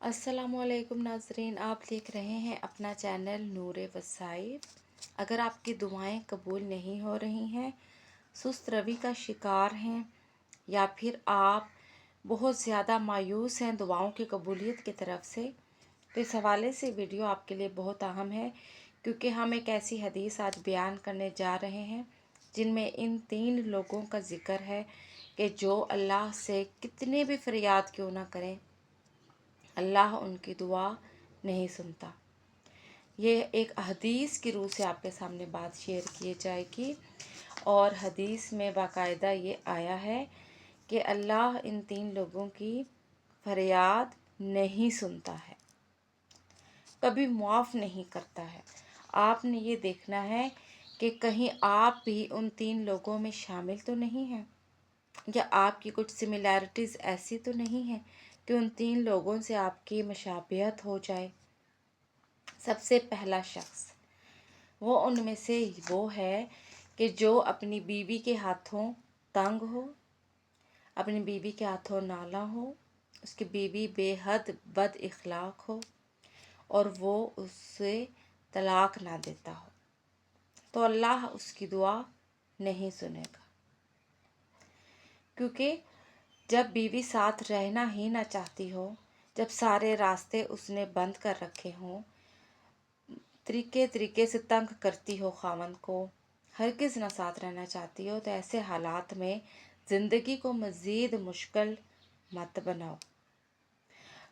अस्सलाम वालेकुम नाज़रीन, आप देख रहे हैं अपना चैनल नूर वसाइफ। अगर आपकी दुआएं कबूल नहीं हो रही हैं, सुस्त रवि का शिकार हैं, या फिर आप बहुत ज़्यादा मायूस हैं दुआओं की कबूलियत की तरफ से, तो इस हवाले से वीडियो आपके लिए बहुत अहम है, क्योंकि हम एक ऐसी हदीस आज बयान करने जा रहे हैं जिनमें इन 3 लोगों का ज़िक्र है कि जो अल्लाह से कितने भी फरियाद क्यों ना करें, अल्लाह उनकी दुआ नहीं सुनता। ये एक हदीस की रूह से आपके सामने बात शेयर की जाएगी, और हदीस में बाकायदा ये आया है कि अल्लाह इन 3 लोगों की फरियाद नहीं सुनता है, कभी मुआफ़ नहीं करता है। आपने ये देखना है कि कहीं आप भी उन 3 लोगों में शामिल तो नहीं हैं, या आपकी कुछ सिमिलैरिटीज़ ऐसी तो नहीं है कि उन 3 लोगों से आपकी मुशाबिहत हो जाए। सबसे पहला शख्स वो उनमें से वो है कि जो अपनी बीवी के हाथों तंग हो, अपनी बीवी के हाथों नाला हो, उसकी बीवी बेहद बद इखलाक हो और वो उससे तलाक ना देता हो, तो अल्लाह उसकी दुआ नहीं सुनेगा। क्योंकि जब बीवी साथ रहना ही ना चाहती हो, जब सारे रास्ते उसने बंद कर रखे हों, तरीके से तंग करती हो खावंद को, हरगिज़ ना साथ रहना चाहती हो, तो ऐसे हालात में ज़िंदगी को मज़ीद मुश्किल मत बनाओ।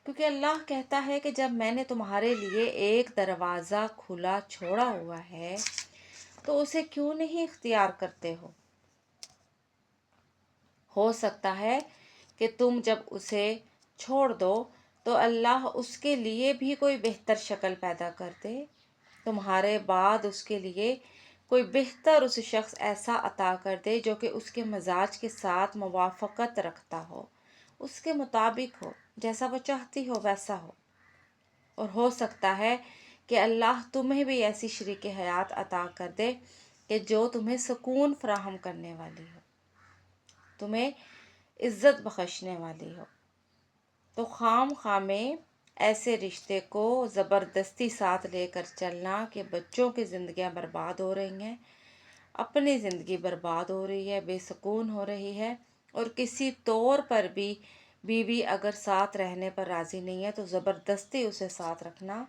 क्योंकि अल्लाह कहता है कि जब मैंने तुम्हारे लिए एक दरवाज़ा खुला छोड़ा हुआ है, तो उसे क्यों नहीं इख्तियार करते हो सकता है कि तुम जब उसे छोड़ दो तो अल्लाह उसके लिए भी कोई बेहतर शक्ल पैदा कर दे, तुम्हारे बाद उसके लिए कोई बेहतर उस शख्स ऐसा अता कर दे जो कि उसके मजाज के साथ मुवाफ़क़त रखता हो, उसके मुताबिक हो, जैसा वो चाहती हो वैसा हो। और हो सकता है कि अल्लाह तुम्हें भी ऐसी शरीक हयात अता कर दे कि जो तुम्हें सुकून फराहम करने वाली हो, तुम्हें इज़्ज़त बख्शने वाली हो। तो खाम में ऐसे रिश्ते को ज़बरदस्ती साथ लेकर चलना कि बच्चों की ज़िंदगियां बर्बाद हो रही हैं, अपनी ज़िंदगी बर्बाद हो रही है, बेसुकून हो रही है, और किसी तौर पर भी बीवी अगर साथ रहने पर राज़ी नहीं है तो ज़बरदस्ती उसे साथ रखना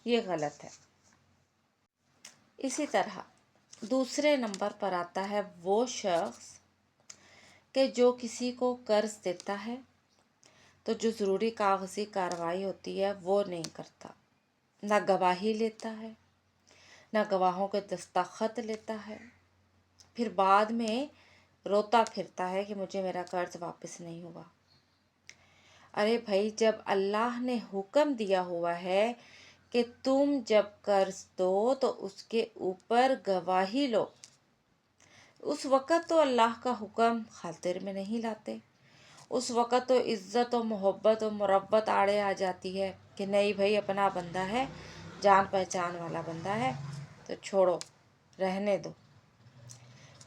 ये गलत है। इसी तरह दूसरे नंबर पर आता है वो शख्स कि जो किसी को कर्ज देता है तो जो ज़रूरी कागज़ी कार्रवाई होती है वो नहीं करता, ना गवाही लेता है, ना गवाहों के दस्तखत लेता है, फिर बाद में रोता फिरता है कि मुझे मेरा कर्ज वापस नहीं हुआ। अरे भाई, जब अल्लाह ने हुक्म दिया हुआ है कि तुम जब कर्ज दो तो उसके ऊपर गवाही लो, उस वक़्त तो अल्लाह का हुक्म खातिर में नहीं लाते। उस वक़्त तो इज़्ज़त और मोहब्बत और मुरब्बत आड़े आ जाती है कि नहीं भाई, अपना बंदा है, जान पहचान वाला बंदा है, तो छोड़ो, रहने दो।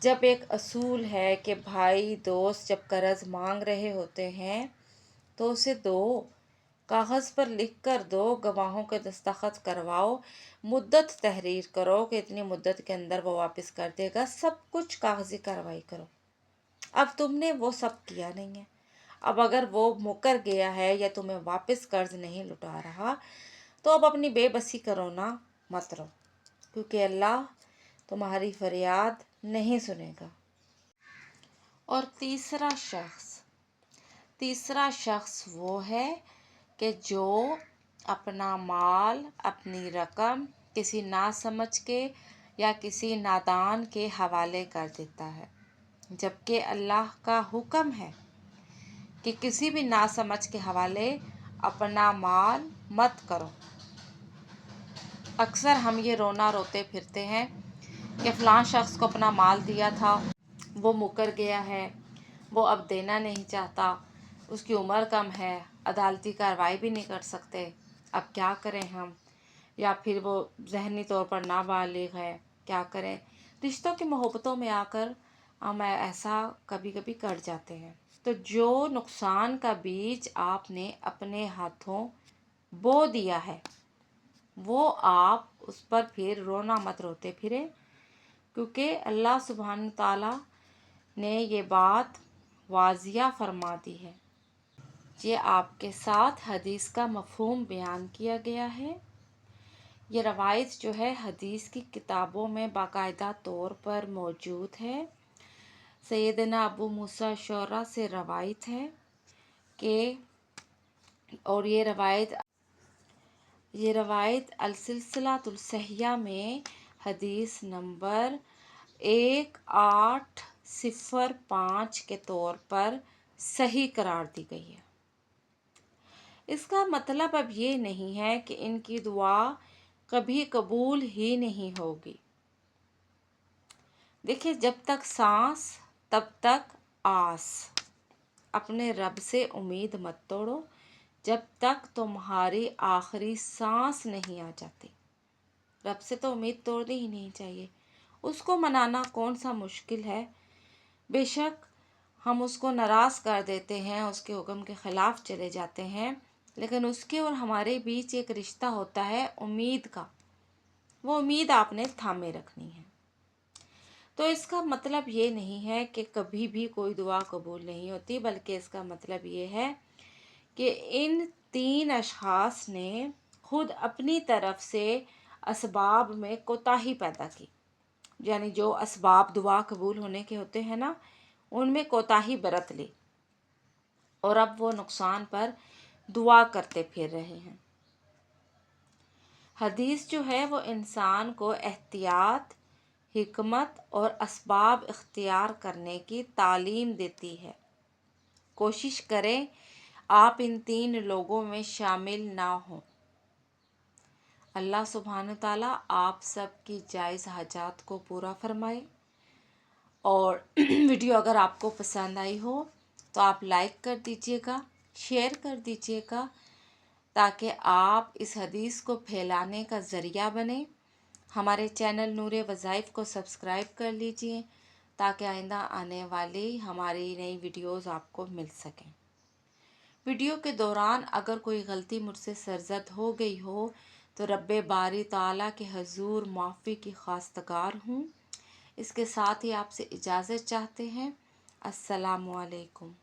जब एक असूल है कि भाई दोस्त जब कर्ज मांग रहे होते हैं तो उसे दो, कागज़ पर लिख कर दो, गवाहों के दस्तखत करवाओ, मुद्दत तहरीर करो कि इतनी मुद्दत के अंदर वो वापस कर देगा, सब कुछ कागज़ी कार्रवाई करो। अब तुमने वो सब किया नहीं है। अब अगर वो मुकर गया है या तुम्हें वापस कर्ज नहीं लुटा रहा, तो अब अपनी बेबसी करो ना, मत रहो, क्योंकि अल्लाह तुम्हारी फरियाद नहीं सुनेगा। और तीसरा शख्स वो है कि जो अपना माल, अपनी रकम किसी नासमझ के या किसी नादान के हवाले कर देता है, जबकि अल्लाह का हुक्म है कि किसी भी नासमझ के हवाले अपना माल मत करो। अक्सर हम ये रोना रोते फिरते हैं कि फ़लाँ शख्स को अपना माल दिया था, वो मुकर गया है, वो अब देना नहीं चाहता, उसकी उम्र कम है, अदालती कार्रवाई भी नहीं कर सकते, अब क्या करें हम, या फिर वो ज़हनी तौर पर नाबालिग है, क्या करें। रिश्तों की मोहब्बतों में आकर हम ऐसा कभी कभी कर जाते हैं। तो जो नुकसान का बीज आपने अपने हाथों बो दिया है, वो आप उस पर फिर रोना मत रोते फिरे, क्योंकि अल्लाह सुब्हान ताला ने ये बात वाजिया फरमा दी है। ये आपके साथ हदीस का मफ़हूम बयान किया गया है। ये रवायत जो है हदीस की किताबों में बाकायदा तौर पर मौजूद है। सैयदना अबू मूसा शौरा से रवायत है कि और ये रवायत अलसिलसिलातुल सहिया में हदीस नंबर 1805 के तौर पर सही करार दी गई है। इसका मतलब अब ये नहीं है कि इनकी दुआ कभी कबूल ही नहीं होगी। देखिए, जब तक सांस तब तक आस, अपने रब से उम्मीद मत तोड़ो जब तक तुम्हारी आखिरी सांस नहीं आ जाती। रब से तो उम्मीद तोड़नी ही नहीं चाहिए। उसको मनाना कौन सा मुश्किल है। बेशक हम उसको नाराज़ कर देते हैं, उसके हुक्म के ख़िलाफ़ चले जाते हैं, लेकिन उसके और हमारे बीच एक रिश्ता होता है उम्मीद का। वो उम्मीद आपने थामे रखनी है। तो इसका मतलब ये नहीं है कि कभी भी कोई दुआ कबूल नहीं होती, बल्कि इसका मतलब ये है कि इन 3 अशख़ास ने खुद अपनी तरफ से असबाब में कोताही पैदा की। यानी जो असबाब दुआ कबूल होने के होते हैं ना, उनमें कोताही बरत ली और अब वो नुकसान पर दुआ करते फिर रहे हैं। हदीस जो है वो इंसान को एहतियात, हिकमत और असबाब इख्तियार करने की तालीम देती है। कोशिश करें आप इन 3 लोगों में शामिल ना हों। अल्लाह सुब्हान ताला आप सब की जायज़ हाजात को पूरा फरमाए। और वीडियो अगर आपको पसंद आई हो तो आप लाइक कर दीजिएगा, शेयर कर दीजिएगा, ताकि आप इस हदीस को फैलाने का ज़रिया बने। हमारे चैनल नूरे वज़ाइफ को सब्सक्राइब कर लीजिए ताकि आइंदा आने वाली हमारी नई वीडियोस आपको मिल सकें। वीडियो के दौरान अगर कोई गलती मुझसे सरज़द हो गई हो तो रब्बे बारी ताला के हजूर माफ़ी की ख़ास्तगार हूँ। इसके साथ ही आपसे इजाज़त चाहते हैं। अस्सलामु अलैकुम।